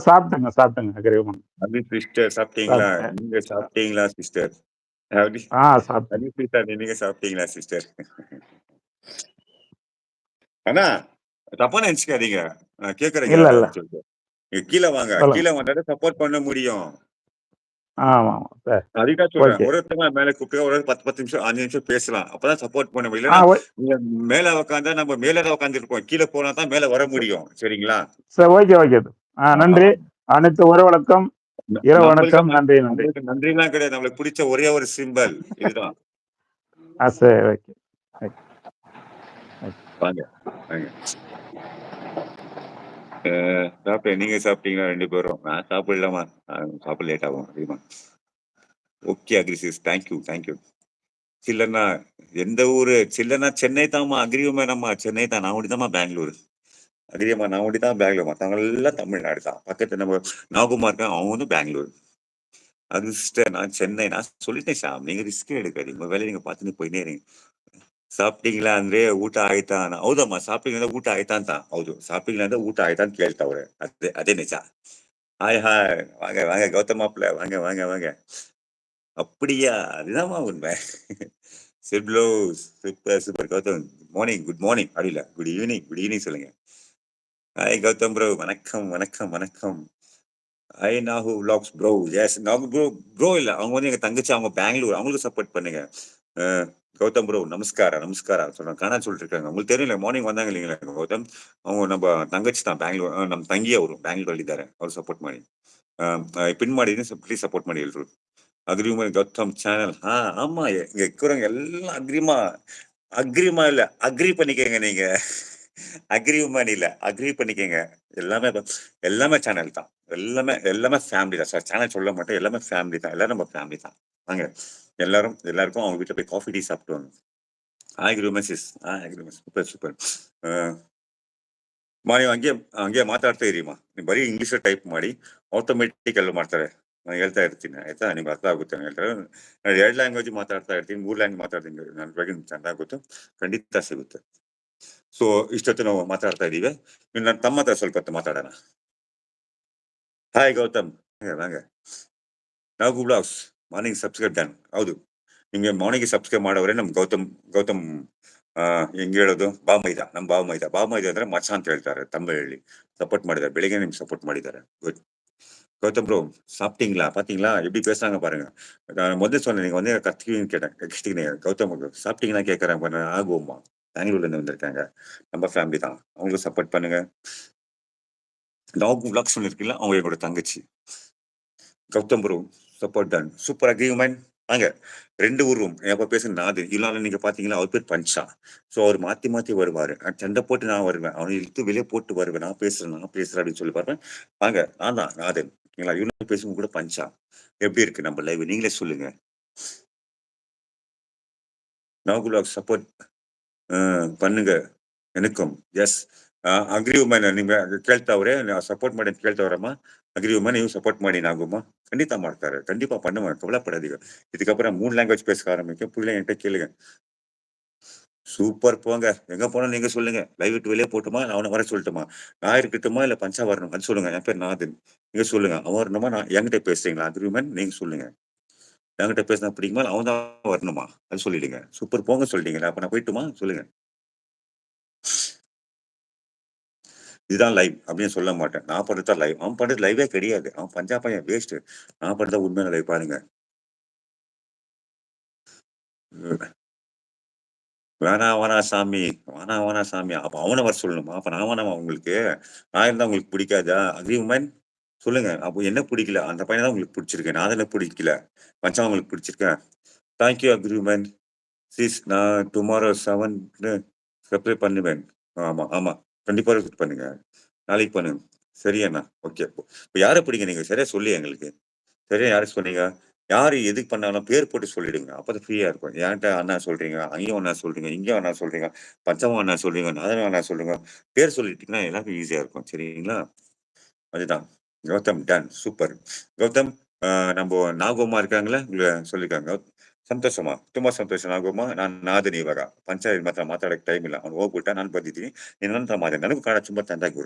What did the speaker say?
சாப்பிட்டேங்க, சாப்பிட்டேங்க. Agreement அபி sister சாப்பிட்டீங்களா? சாப்பிட்டேன். நீங்க சாப்பிட்டீங்களா சிஸ்டர்? அபி சாப்பிட்டேன். அபி சிஸ்டர் நீங்க சாப்பிட்டீங்களா சிஸ்டர்? அண்ணா தப்பா நினைச்சுக்காதீங்க. நான் கேட்கறேங்க இல்ல, இல்ல. அப்படின்னு சொல்லிட்டு. நீங்க கீழ வாங்க. சொல்லுங்க. கீழ வந்தா தான் சப்போர்ட் பண்ண முடியும். ஆமா. சரி. அதுதான் சொல்றேன். ஓகே. ஒருத்தவங்க மேல கூப்பிட்டு ஒரு 10 நிமிஷம் 5 நிமிஷம் பேசலாம். அப்பதான் சப்போர்ட் பண்ண முடியும். இல்லன்னா ஓய் நீங்க மேல உட்கார்ந்தா நம்ம மேல தான் உட்கார்ந்துருப்போம். கீழ போனா தான் மேல வர ச முடியும். சரிங்களா? சரி. ஓகே. நன்றி. அனைத்து உறவு இரவு நம்மளுக்கு வணக்கம். நன்றி, நன்றி. நம்மளுக்கு நன்றிலாம் கிடையாது. நம்மளுக்கு பிடிச்ச ஒரே ஒரு சிம்பல் இதுதான். சரி. ஓகே. வாங்க. வாங்க. சாப்பிட்டேன். நீங்க சாப்பிட்டீங்களா 2 பேரும்? நான் சாப்பிடலாமா? சாப்பிட லேட் ஆகும் அதிகமா. ஓகே அக்ரிசிஸ். Thank you. சில்லன்னா எந்த ஊரு? சில்லன்னா சென்னை தாம்மா. அக்ரியுமேனம்மா சென்னை தான். நான் ஒண்டிதாம்மா பெங்களூரு. அக்ரியம்மா நான் ஒண்டிதான் பெங்களூர். மத்தவங்க எல்லாம் தமிழ்நாடு தான். பக்கத்துல நம்ம நாகுமா இருக்கான். அவன் வந்து பெங்களூர். அது சிஸ்டர் நான் சென்னை. நான் சொல்லிட்டேன் ஷாம். நீங்க ರಿಸ್ಕ್ எடுக்காதீங்க. உங்க வேலைய நீங்க பார்த்துன்னு போயின்னே இருங்க. ಸಾಪ್ಟಿಂಗ್ಲಾ ಅಂದ್ರೆ ಊಟ ಆಯ್ತಾ ಹೌದಮ್ಮ ಸಾಪ್ಟಿಂಗ್ ಅಂದ್ರೆ ಊಟ ಆಯ್ತಾ ಅಂತ ಹೌದು ಸಾಪ್ಟಿಂಗ್ ಅಂದ್ರೆ ಊಟ ಆಯ್ತಾ ಅಂತ ಕೇಳ್ತಾವ್ರೆ ಅದೇ ನಿಜ ಹಾಯ್ வாங்க கௌதம் மாப்பிள்ள வாங்க அப்படியா அதுதான்மா உண்மை சிப்லோ சூப்பர் கௌதம் குட் மார்னிங் அப்படி இல்ல குட் ஈவினிங் சொல்லுங்க ஹாய் கௌதம் ப்ரோ வணக்கம் ஐ Nagu vlogs bro S Nagu bro இல்ல அவங்க வந்து எங்க தங்கச்சி அவங்க பெங்களூர் அவங்களுக்கு சப்போர்ட் பண்ணுங்க கௌதம் ப்ரோ நமஸ்காரம் சொல்றாங்க காணா சொல்லிட்டு இருக்காங்க உங்களுக்கு தெரியல மார்னிங் வந்தாங்க இல்லைங்களா கௌதம் அவங்க நம்ம தங்கச்சி தான் பெங்களூர் ನಮ್ಮ ತಂಗಿ ಅವರು ಬ್ಯಾಂಗ್ಳೂರ್ ಇದ್ದಾರೆ ಅವ್ರು ಸಪೋರ್ಟ್ ಮಾಡಿ ಪಿನ್ ಮಾಡಿದೀನಿ ಪ್ಲೀಸ್ ಸಪೋರ್ಟ್ ಮಾಡಿ ಎಲ್ರು அக்ரிமா கௌதம் சேனல் ஆமா இங்க இருக்கிறவங்க எல்லாம் அக்ரிமா இல்ல அக்ரி பண்ணிக்கங்க நீங்க அக்ரிமான் இல்ல அக்ரி பண்ணிக்கங்க எல்லாமே சேனல் தான் எல்லாமே ஃபேமிலி தான் சார் சேனல் சொல்ல மாட்டேன் எல்லாமே ஃபேமிலி தான் எல்லாரும் நம்ம ஃபேமிலி தான் வாங்க எல்லாருக்கும் அவங்க வீட்டுல போய் காஃபி டீ சாப்பிட்டு ಅಗ್ರಿಮೆಂಟ್ ಸೂಪರ್ ನೀವು ಹಂಗೆ ಮಾತಾಡ್ತಾ ಇರಿಮ್ಮ ನೀವು ಬರೀ ಇಂಗ್ಲಿಷ್ ಟೈಪ್ ಮಾಡಿ ಆಟೋಮೆಟಿಕ್ ಎಲ್ಲ ಮಾಡ್ತಾರೆ ನಾನು ಹೇಳ್ತಾ ಇರ್ತೀನಿ ಆಯ್ತಾ ನಿಮ್ಗೆ ಅರ್ಥ ಆಗುತ್ತೆ ನಾನು ಹೇಳ್ತಾರೆ ನಾನು 2 ಲ್ಯಾಂಗ್ವೇಜ್ ಮಾತಾಡ್ತಾ ಇರ್ತೀನಿ 3 ಲ್ಯಾಂಗ್ವೇಜ್ ಮಾತಾಡ್ತೀನಿ ನನ್ನ ಬಗ್ಗೆ ನಿಮ್ಗೆ ಚೆನ್ನಾಗಿ ಗೊತ್ತು ಖಂಡಿತ ಸಿಗುತ್ತೆ ಸೊ ಇಷ್ಟೊತ್ತು ನಾವು ಮಾತಾಡ್ತಾ ಇದೀವಿ ನನ್ನ ತಮ್ಮ ಹತ್ರ ಸ್ವಲ್ಪ ಹೊತ್ತು ಮಾತಾಡೋಣ ಹಾಯ್ ಗೌತಮ್ ವಾಂಗ ನಾವು ಬ್ಲಾಗ್ಸ್ ಮಾರ್ನಿಂಗ್ ಸಬ್ಸ್ಕ್ರೈಬ್ ಡನ್ ಹೌದು ನಿಮ್ಗೆ ಮಾರ್ನಿಂಗ್ ಸಬ್ಸ್ಕ್ರೈಬ್ ಮಾಡೋರೆ ನಮ್ ಗೌತಮ್ ಹೆಂಗ್ ಹೇಳೋದು ಬಾವ್ ಮೈದ ಅಂದ್ರೆ ಮಚ್ಚ ಅಂತ ಹೇಳ್ತಾರೆ ತಮಿಳಲ್ಲಿ சப்போர்ட் ಮಾಡಿದ್ದಾರೆ ಬೆಳಿಗ್ಗೆ ನಿಮ್ಗೆ சப்போர்ட் ಮಾಡಿದ್ದಾರೆ குட் கௌதம் ப்ரோ சாப்பிட்டீங்களா பாத்தீங்களா எப்படி பேசுறாங்க பாருங்க நான் முதல்ல சொன்னேன் நீங்க வந்து கத்திக்கின்னு கேட்டேன் கஷ்டிங்க கௌதம் ப்ரோ சாப்பிட்டீங்களா கேட்கறேன் ஆகுவோம்மா பெங்களூர்ல இருந்து வந்திருக்காங்க நம்ம ஃபேமிலி தான் அவங்களுக்கு சப்போர்ட் பண்ணுங்க டாக் விளாக் சொல்லிருக்கீங்களா அவங்க என்னோட தங்கச்சி Gautham bro support done super agreement வாங்க 2 ஊரும் எப்ப பேசுன நாது இல்லாத நீங்க பாத்தீங்கன்னா அவர் பேர் பஞ்சா சோ அவர் மாத்தி வருவாரு சண்டை போட்டு நான் வருவேன் அவனை இழுத்து வெளியே போட்டு வருவேன் நான் பேசுறேன் அப்படின்னு சொல்லி பாருவேன் வாங்க நான் தான் நாதன் நீங்களா இவனு பேசும் கூட பஞ்சா எப்படி இருக்கு நம்ம லைவ் நீங்களே சொல்லுங்க நாகுலாக் சப்போர்ட் பண்ணுங்க எனக்கும் ಎಸ್ ಅಗ್ರಿವುಮನ್ ನಿಮ್ಗೆ ಕೇಳ್ತಾವ್ರೆ ಸಪೋರ್ಟ್ ಮಾಡಿ ಅಂತ ಕೇಳ್ತಾವ್ರಮ್ಮ ಅಗ್ರಿವುಮನ್ ನೀವು ಸಪೋರ್ட் ಮಾಡಿ நாகுமா கண்டிப்பா ಮಾಡ್ತಾರೆ கண்டிப்பா பண்ணுவேன் கவலைப்படாதீங்க இதுக்கப்புறம் 3 லாங்குவேஜ் பேச ஆரம்பிக்கும் புரியல என்கிட்ட கேளுங்க சூப்பர் போங்க எங்க போனா நீங்க சொல்லுங்க லைவ் விட்டு வெளியே போட்டுமா அவனை வர சொல்லட்டுமா நான் இருக்கட்டுமா இல்ல பஞ்சா வரணும் அது சொல்லுங்க என் பேர் நாதன் நீங்க சொல்லுங்க அவன் வரணுமா நான் என்கிட்ட பேசுறீங்களா அக்ரிமெண்ட் நீங்க சொல்லுங்க என்கிட்ட பேசினா பிடிக்குமா அவன் தான் வரணுமா அது சொல்லிடுங்க சூப்பர் போங்க சொல்லிட்டீங்களா அப்ப நான் போயிட்டுமா சொல்லுங்க இதுதான் லைவ் அப்படின்னு சொல்ல மாட்டேன் நான் பண்றதுதான் லைவ் அவன் பண்றது லைவே கிடையாது அவன் பஞ்சா பையன் வேஸ்ட் நான் பண்றத உண்மையான லைவ் பாருங்க வேணா சாமி அப்ப அவனை வர சொல்லணுமா அப்ப நான் வேணாமா உங்களுக்கு நான் இருந்தா உங்களுக்கு பிடிக்காதா அக்ரிமெண்ட் சொல்லுங்க அப்போ என்ன பிடிக்கல அந்த பையனை தான் உங்களுக்கு பிடிச்சிருக்கு நான் தானே பிடிக்கல பஞ்சா உங்களுக்கு பிடிச்சிருக்கேன் தேங்க்யூ அக்ரிமெண்ட் சீஸ் நான் டுமாரோ 7 சப்ஸ்கிரைப் பண்ணுவேன் ஆமா கண்டிப்பா பண்ணுங்க நாளைக்கு பண்ணுங்க சரியாண்ணா ஓகே இப்போ யாரை பிடிங்க நீங்க சரியா சொல்லி எங்களுக்கு சரியா யாரை சொன்னீங்க யாரு எதுக்கு பண்ணாலும் பேர் போட்டு சொல்லிடுங்க அப்பதான் ஃப்ரீயா இருக்கும் என்கிட்ட அண்ணா சொல்றீங்க அங்கேயும் அண்ணா சொல்றீங்க இங்கேயும் அண்ணா சொல்றீங்க பஞ்சமும் அண்ணா சொல்றீங்க நாதனும் அண்ணா சொல்றீங்க பேர் சொல்லிட்டீங்கன்னா எல்லாருக்கும் ஈஸியா இருக்கும் சரிங்களா அதுதான் கௌதம் டன் சூப்பர் கௌதம் நம்ம நாகோமா இருக்காங்களா சொல்லிருக்காங்க ಸಂತೋಷಮ್ಮ ತುಂಬಾ ಸಂತೋಷ ನಾಗಮ್ಮ ನಾನು ನಾದನಿ ಇವಾಗ ಪಂಚಾಯತ್ ಮಾತ್ರ ಮಾತಾಡಕ್ಕೆ ಟೈಮ್ ಇಲ್ಲ ಅವ್ನು ಹೋಗ್ಬಿಟ್ಟ ನಾನು ಬಂದಿದ್ದೀನಿ ನಿನ್ನ ಮಾತಾಡಿ ನನಗೂ ಕಾಣ ತುಂಬಾ ತಂದಾಗಿ